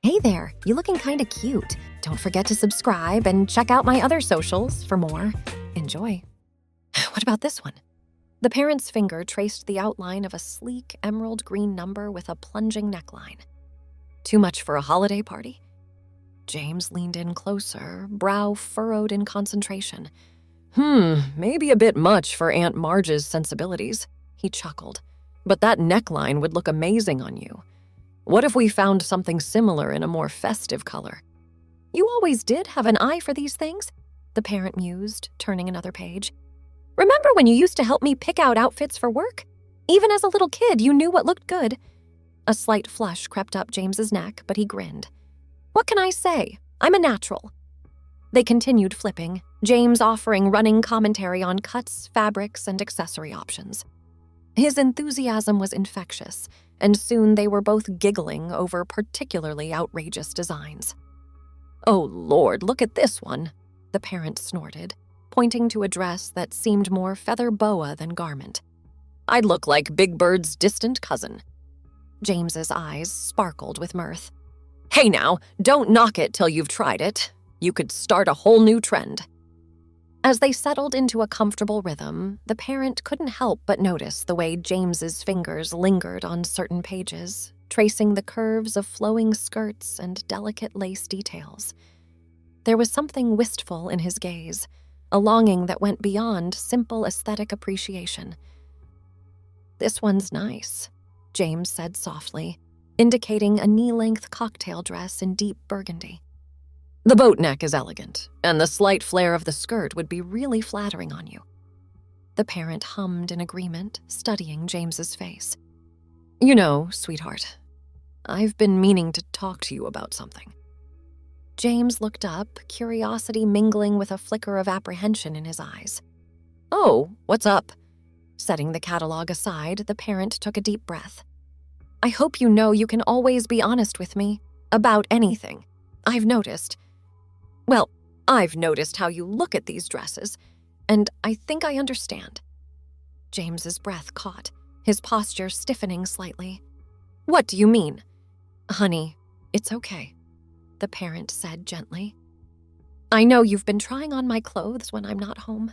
Hey there, you looking kinda cute. Don't forget to subscribe and check out my other socials for more. Enjoy. What about this one? The parent's finger traced the outline of a sleek emerald green number with a plunging neckline. Too much for a holiday party? James leaned in closer, brow furrowed in concentration. Maybe a bit much for Aunt Marge's sensibilities, he chuckled. But that neckline would look amazing on you. What if we found something similar in a more festive color? You always did have an eye for these things, the parent mused, turning another page. Remember when you used to help me pick out outfits for work? Even as a little kid, you knew what looked good. A slight flush crept up James's neck, but he grinned. What can I say? I'm a natural. They continued flipping, James offering running commentary on cuts, fabrics, and accessory options. His enthusiasm was infectious, and soon they were both giggling over particularly outrageous designs. Oh Lord, look at this one, the parent snorted, pointing to a dress that seemed more feather boa than garment. I'd look like Big Bird's distant cousin. James's eyes sparkled with mirth. Hey now, don't knock it till you've tried it. You could start a whole new trend. As they settled into a comfortable rhythm, the parent couldn't help but notice the way James's fingers lingered on certain pages, tracing the curves of flowing skirts and delicate lace details. There was something wistful in his gaze, a longing that went beyond simple aesthetic appreciation. This one's nice, James said softly, indicating a knee-length cocktail dress in deep burgundy. The boat neck is elegant, and the slight flare of the skirt would be really flattering on you. The parent hummed in agreement, studying James's face. You know, sweetheart, I've been meaning to talk to you about something. James looked up, curiosity mingling with a flicker of apprehension in his eyes. Oh, what's up? Setting the catalog aside, the parent took a deep breath. I hope you know you can always be honest with me, about anything. I've noticed how you look at these dresses, and I think I understand. James's breath caught, his posture stiffening slightly. What do you mean? Honey, it's okay, the parent said gently. I know you've been trying on my clothes when I'm not home.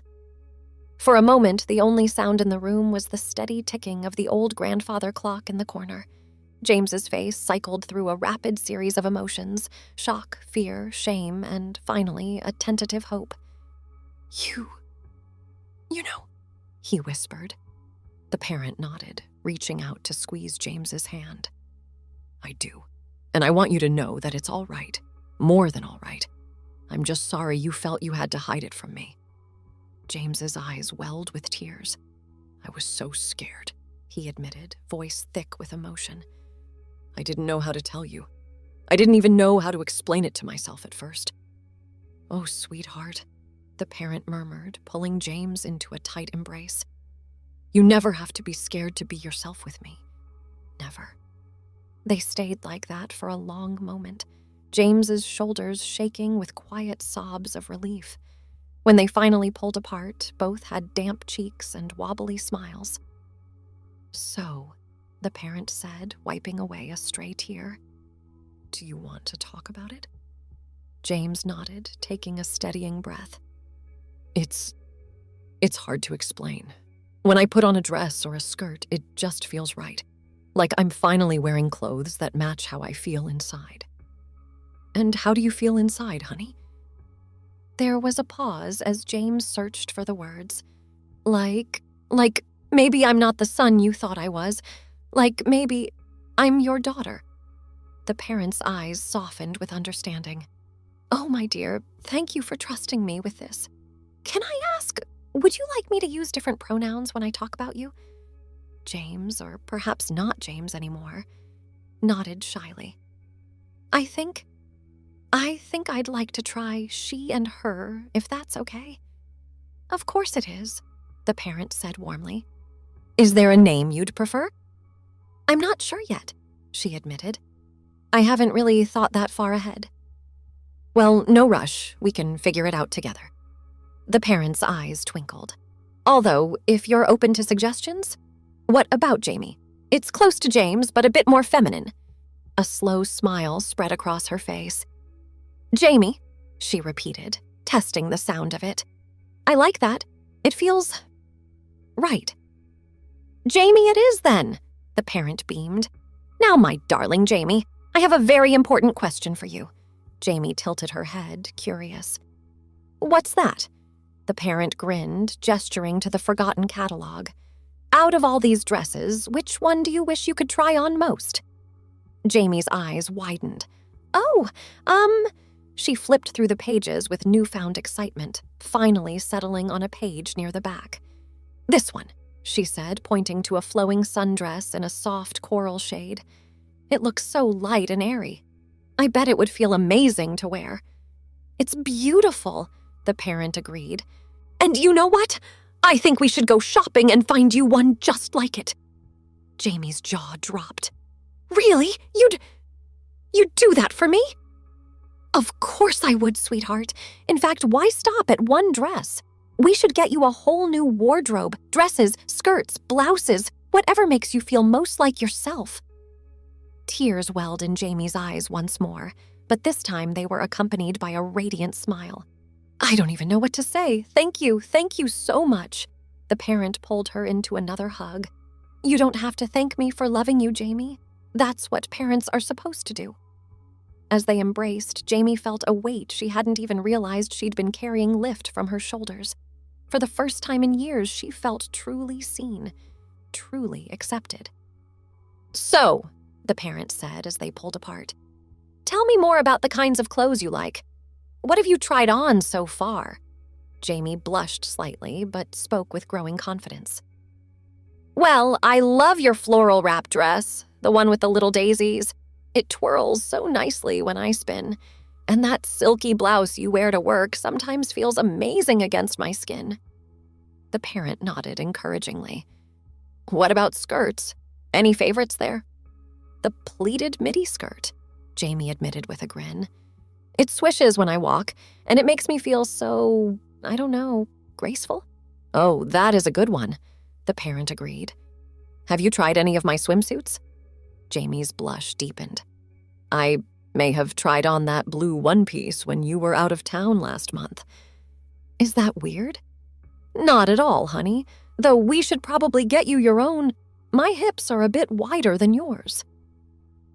For a moment, the only sound in the room was the steady ticking of the old grandfather clock in the corner. James's face cycled through a rapid series of emotions, shock, fear, shame, and finally, a tentative hope. You know, he whispered. The parent nodded, reaching out to squeeze James's hand. I do, and I want you to know that it's all right, more than all right. I'm just sorry you felt you had to hide it from me. James's eyes welled with tears. I was so scared, he admitted, voice thick with emotion. I didn't know how to tell you. I didn't even know how to explain it to myself at first. Oh, sweetheart, the parent murmured, pulling James into a tight embrace. You never have to be scared to be yourself with me. Never. They stayed like that for a long moment, James's shoulders shaking with quiet sobs of relief. When they finally pulled apart, both had damp cheeks and wobbly smiles. So, the parent said, wiping away a stray tear. Do you want to talk about it? James nodded, taking a steadying breath. It's hard to explain. When I put on a dress or a skirt, it just feels right. Like I'm finally wearing clothes that match how I feel inside. And how do you feel inside, honey? There was a pause as James searched for the words. Like maybe I'm not the son you thought I was. Like maybe I'm your daughter. The parent's eyes softened with understanding. Oh, my dear, thank you for trusting me with this. Can I ask, would you like me to use different pronouns when I talk about you? James, or perhaps not James anymore, nodded shyly. I think I'd like to try she and her, if that's okay. Of course it is, the parent said warmly. Is there a name you'd prefer? I'm not sure yet, she admitted. I haven't really thought that far ahead. Well, no rush. We can figure it out together. The parent's eyes twinkled. Although, if you're open to suggestions, what about Jamie? It's close to James, but a bit more feminine. A slow smile spread across her face. "Jamie," she repeated, testing the sound of it. "I like that. It feels right." "Jamie it is, then," the parent beamed. "Now, my darling Jamie, I have a very important question for you." Jamie tilted her head, curious. "What's that?" The parent grinned, gesturing to the forgotten catalog. "Out of all these dresses, which one do you wish you could try on most?" Jamie's eyes widened. "Oh, She flipped through the pages with newfound excitement, finally settling on a page near the back. "This one," she said, pointing to a flowing sundress in a soft coral shade. "It looks so light and airy. I bet it would feel amazing to wear." "It's beautiful," the parent agreed. "And you know what? I think we should go shopping and find you one just like it." Jamie's jaw dropped. "Really? You'd do that for me?" "Of course I would, sweetheart. In fact, why stop at one dress? We should get you a whole new wardrobe, dresses, skirts, blouses, whatever makes you feel most like yourself." Tears welled in Jamie's eyes once more, but this time they were accompanied by a radiant smile. "I don't even know what to say. Thank you so much." The parent pulled her into another hug. "You don't have to thank me for loving you, Jamie. That's what parents are supposed to do." As they embraced, Jamie felt a weight she hadn't even realized she'd been carrying lift from her shoulders. For the first time in years, she felt truly seen, truly accepted. "So," the parent said as they pulled apart, "tell me more about the kinds of clothes you like. What have you tried on so far?" Jamie blushed slightly, but spoke with growing confidence. "Well, I love your floral wrap dress, the one with the little daisies. It twirls so nicely when I spin. And that silky blouse you wear to work sometimes feels amazing against my skin." The parent nodded encouragingly. "What about skirts? Any favorites there?" "The pleated midi skirt," Jamie admitted with a grin. "It swishes when I walk, and it makes me feel so, I don't know, graceful." "Oh, that is a good one," the parent agreed. "Have you tried any of my swimsuits?" Jamie's blush deepened. "I may have tried on that blue one-piece when you were out of town last month." "Is that weird?" "Not at all, honey, though we should probably get you your own. My hips are a bit wider than yours."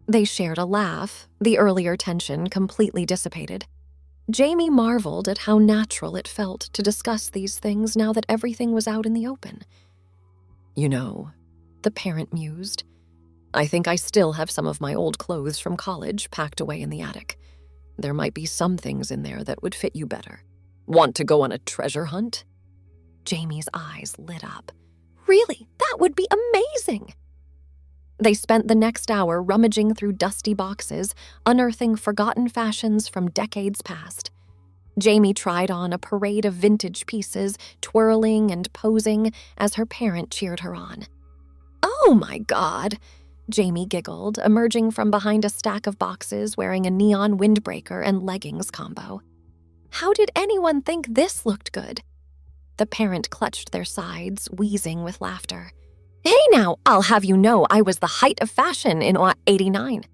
They shared a laugh, the earlier tension completely dissipated. Jamie marveled at how natural it felt to discuss these things now that everything was out in the open. "You know," the parent mused, "I think I still have some of my old clothes from college packed away in the attic. There might be some things in there that would fit you better. Want to go on a treasure hunt?" Jamie's eyes lit up. "Really? That would be amazing!" They spent the next hour rummaging through dusty boxes, unearthing forgotten fashions from decades past. Jamie tried on a parade of vintage pieces, twirling and posing as her parent cheered her on. "Oh my God!" Jamie giggled, emerging from behind a stack of boxes wearing a neon windbreaker and leggings combo. "How did anyone think this looked good?" The parent clutched their sides, wheezing with laughter. "Hey now, I'll have you know I was the height of fashion in '89.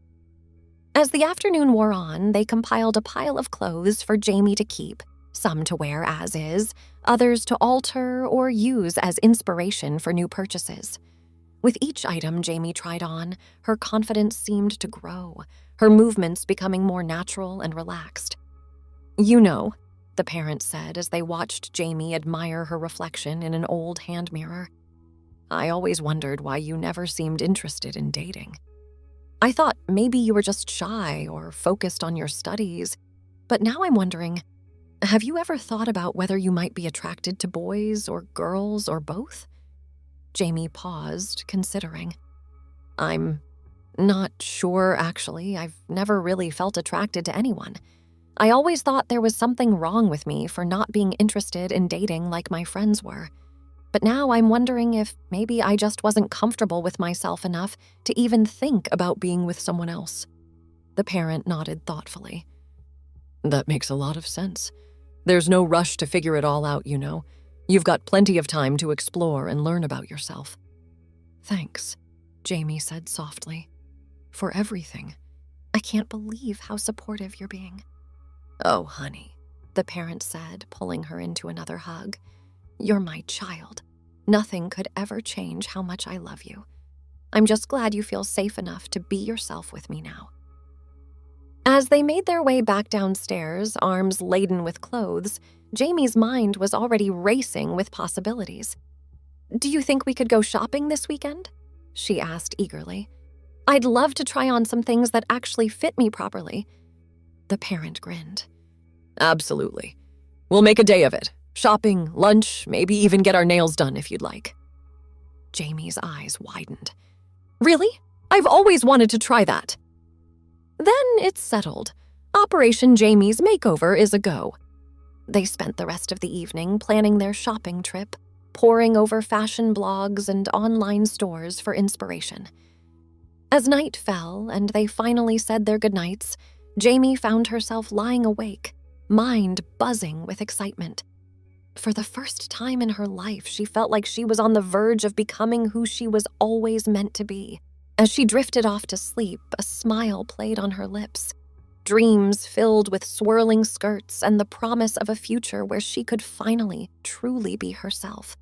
As the afternoon wore on, they compiled a pile of clothes for Jamie to keep, some to wear as is, others to alter or use as inspiration for new purchases. With each item Jamie tried on, her confidence seemed to grow, her movements becoming more natural and relaxed. "You know," the parent said as they watched Jamie admire her reflection in an old hand mirror, "I always wondered why you never seemed interested in dating. I thought maybe you were just shy or focused on your studies, but now I'm wondering, have you ever thought about whether you might be attracted to boys or girls or both?" Jamie paused, considering. "I'm not sure, actually. I've never really felt attracted to anyone. I always thought there was something wrong with me for not being interested in dating like my friends were. But now I'm wondering if maybe I just wasn't comfortable with myself enough to even think about being with someone else." The parent nodded thoughtfully. "That makes a lot of sense. There's no rush to figure it all out, you know. You've got plenty of time to explore and learn about yourself." "Thanks," Jamie said softly, "for everything. I can't believe how supportive you're being." "Oh, honey," the parent said, pulling her into another hug. "You're my child. Nothing could ever change how much I love you. I'm just glad you feel safe enough to be yourself with me now." As they made their way back downstairs, arms laden with clothes, Jamie's mind was already racing with possibilities. "Do you think we could go shopping this weekend?" she asked eagerly. "I'd love to try on some things that actually fit me properly." The parent grinned. "Absolutely. We'll make a day of it. Shopping, lunch, maybe even get our nails done if you'd like." Jamie's eyes widened. "Really? I've always wanted to try that." "Then it's settled. Operation Jamie's Makeover is a go." They spent the rest of the evening planning their shopping trip, poring over fashion blogs and online stores for inspiration. As night fell and they finally said their goodnights, Jamie found herself lying awake, mind buzzing with excitement. For the first time in her life, she felt like she was on the verge of becoming who she was always meant to be. As she drifted off to sleep, a smile played on her lips. Dreams filled with swirling skirts and the promise of a future where she could finally, truly be herself.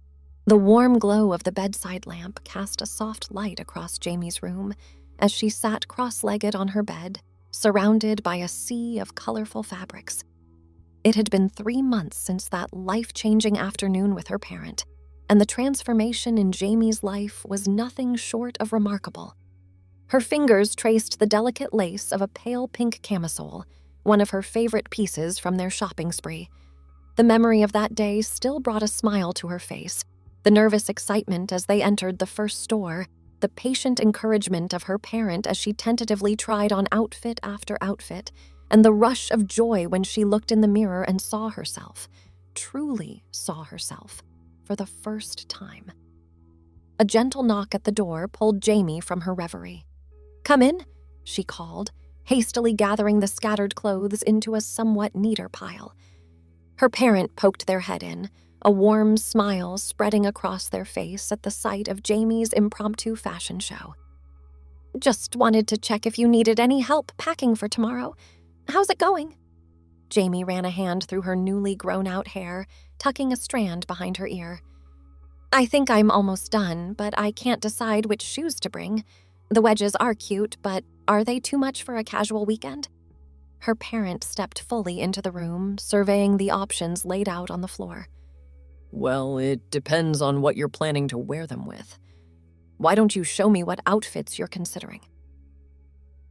The warm glow of the bedside lamp cast a soft light across Jamie's room as she sat cross-legged on her bed, surrounded by a sea of colorful fabrics. It had been 3 months since that life-changing afternoon with her parent, and the transformation in Jamie's life was nothing short of remarkable. Her fingers traced the delicate lace of a pale pink camisole, one of her favorite pieces from their shopping spree. The memory of that day still brought a smile to her face, the nervous excitement as they entered the first store, the patient encouragement of her parent as she tentatively tried on outfit after outfit, and the rush of joy when she looked in the mirror and saw herself, truly saw herself, for the first time. A gentle knock at the door pulled Jamie from her reverie. "Come in," she called, hastily gathering the scattered clothes into a somewhat neater pile. Her parent poked their head in, a warm smile spreading across their face at the sight of Jamie's impromptu fashion show. "Just wanted to check if you needed any help packing for tomorrow. How's it going?" Jamie ran a hand through her newly grown-out hair, tucking a strand behind her ear. "I think I'm almost done, but I can't decide which shoes to bring. The wedges are cute, but are they too much for a casual weekend?" Her parent stepped fully into the room, surveying the options laid out on the floor. "Well, it depends on what you're planning to wear them with. Why don't you show me what outfits you're considering?"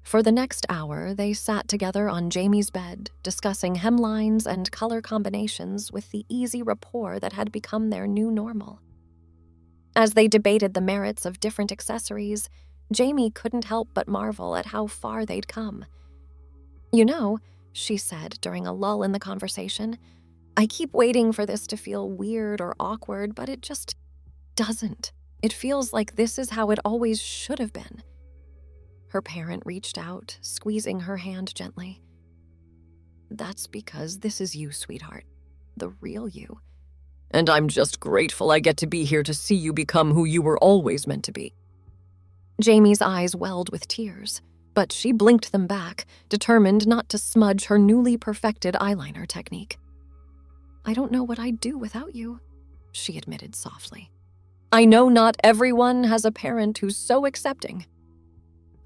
For the next hour, they sat together on Jamie's bed, discussing hemlines and color combinations with the easy rapport that had become their new normal. As they debated the merits of different accessories, Jamie couldn't help but marvel at how far they'd come. "You know," she said during a lull in the conversation, "I keep waiting for this to feel weird or awkward, but it just doesn't. It feels like this is how it always should have been." Her parent reached out, squeezing her hand gently. "That's because this is you, sweetheart. The real you. And I'm just grateful I get to be here to see you become who you were always meant to be." Jamie's eyes welled with tears, but she blinked them back, determined not to smudge her newly perfected eyeliner technique. "I don't know what I'd do without you," she admitted softly. "I know not everyone has a parent who's so accepting."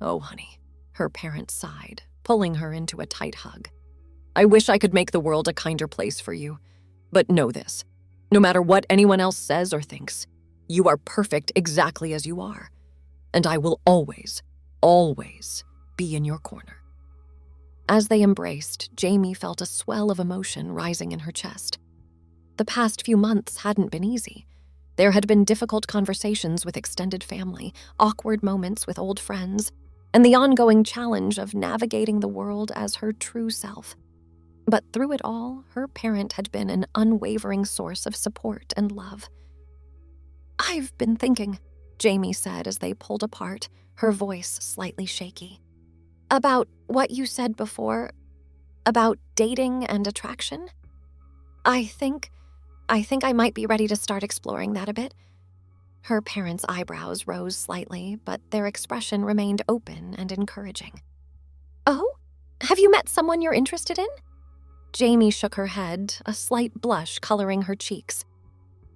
"Oh, honey," her parent sighed, pulling her into a tight hug. "I wish I could make the world a kinder place for you. But know this, no matter what anyone else says or thinks, you are perfect exactly as you are. And I will always, always be in your corner." As they embraced, Jamie felt a swell of emotion rising in her chest. The past few months hadn't been easy. There had been difficult conversations with extended family, awkward moments with old friends, and the ongoing challenge of navigating the world as her true self. But through it all, her parent had been an unwavering source of support and love. "I've been thinking," Jamie said as they pulled apart, her voice slightly shaky, "about what you said before, about dating and attraction. I think I might be ready to start exploring that a bit." Her parents' eyebrows rose slightly, but their expression remained open and encouraging. Oh? Have you met someone you're interested in? Jamie shook her head, a slight blush coloring her cheeks.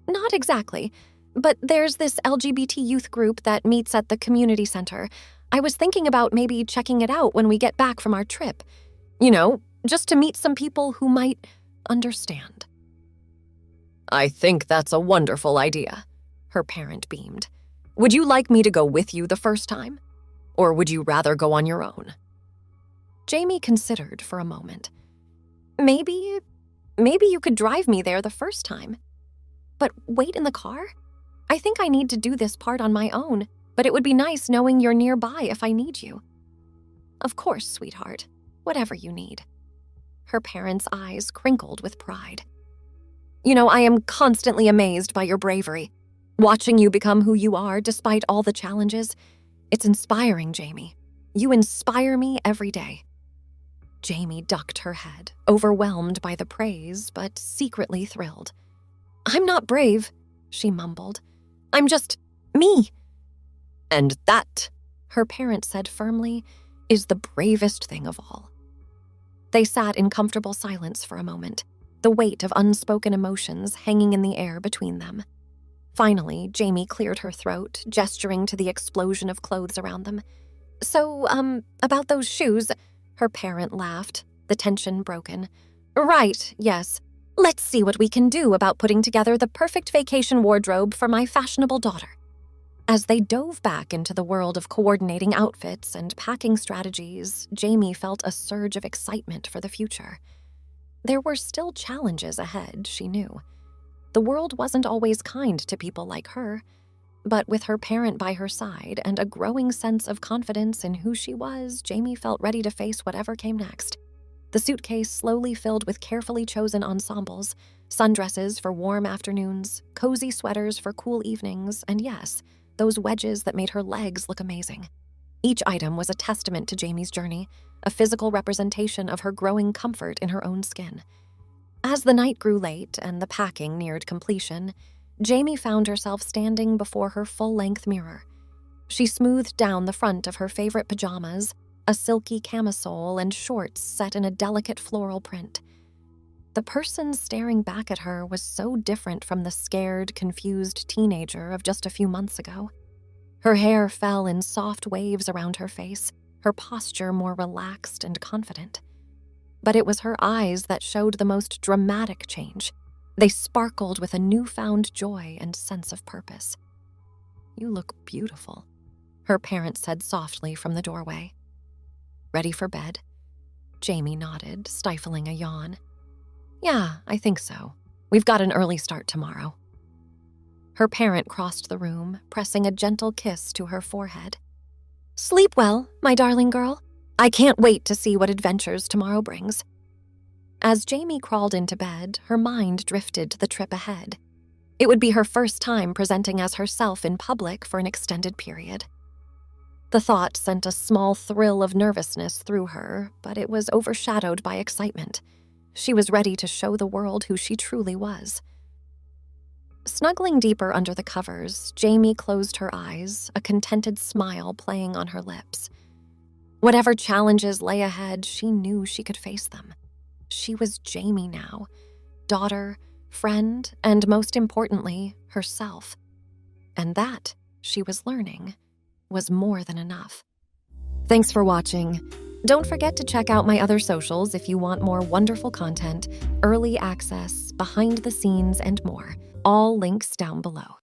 Not exactly, but there's this LGBT youth group that meets at the community center. I was thinking about maybe checking it out when we get back from our trip. You know, just to meet some people who might understand. I think that's a wonderful idea, her parent beamed. Would you like me to go with you the first time? Or would you rather go on your own? Jamie considered for a moment. Maybe you could drive me there the first time. But wait in the car? I think I need to do this part on my own, but it would be nice knowing you're nearby if I need you. Of course, sweetheart. Whatever you need. Her parents' eyes crinkled with pride. You know, I am constantly amazed by your bravery. Watching you become who you are despite all the challenges. It's inspiring, Jamie. You inspire me every day. Jamie ducked her head, overwhelmed by the praise, but secretly thrilled. I'm not brave, she mumbled. I'm just me. And that, her parent said firmly, is the bravest thing of all. They sat in comfortable silence for a moment, the weight of unspoken emotions hanging in the air between them. Finally, Jamie cleared her throat, gesturing to the explosion of clothes around them. So, about those shoes, her parent laughed, the tension broken. Right, yes. Let's see what we can do about putting together the perfect vacation wardrobe for my fashionable daughter. As they dove back into the world of coordinating outfits and packing strategies, Jamie felt a surge of excitement for the future. There were still challenges ahead, she knew. The world wasn't always kind to people like her, but with her parent by her side and a growing sense of confidence in who she was, Jamie felt ready to face whatever came next. The suitcase slowly filled with carefully chosen ensembles, sundresses for warm afternoons, cozy sweaters for cool evenings, and yes, those wedges that made her legs look amazing. Each item was a testament to Jamie's journey, a physical representation of her growing comfort in her own skin. As the night grew late and the packing neared completion, Jamie found herself standing before her full-length mirror. She smoothed down the front of her favorite pajamas, a silky camisole and shorts set in a delicate floral print. The person staring back at her was so different from the scared, confused teenager of just a few months ago. Her hair fell in soft waves around her face, her posture more relaxed and confident. But it was her eyes that showed the most dramatic change. They sparkled with a newfound joy and sense of purpose. You look beautiful, her parent said softly from the doorway. Ready for bed? Jamie nodded, stifling a yawn. Yeah, I think so. We've got an early start tomorrow. Her parent crossed the room, pressing a gentle kiss to her forehead. Sleep well, my darling girl. I can't wait to see what adventures tomorrow brings. As Jamie crawled into bed, her mind drifted to the trip ahead. It would be her first time presenting as herself in public for an extended period. The thought sent a small thrill of nervousness through her, but it was overshadowed by excitement. She was ready to show the world who she truly was. Snuggling deeper under the covers, Jamie closed her eyes, a contented smile playing on her lips. Whatever challenges lay ahead, she knew she could face them. She was Jamie now, daughter, friend, and most importantly, herself. And that, she was learning, was more than enough. Thanks for watching. Don't forget to check out my other socials if you want more wonderful content, early access, behind the scenes, and more. All links down below.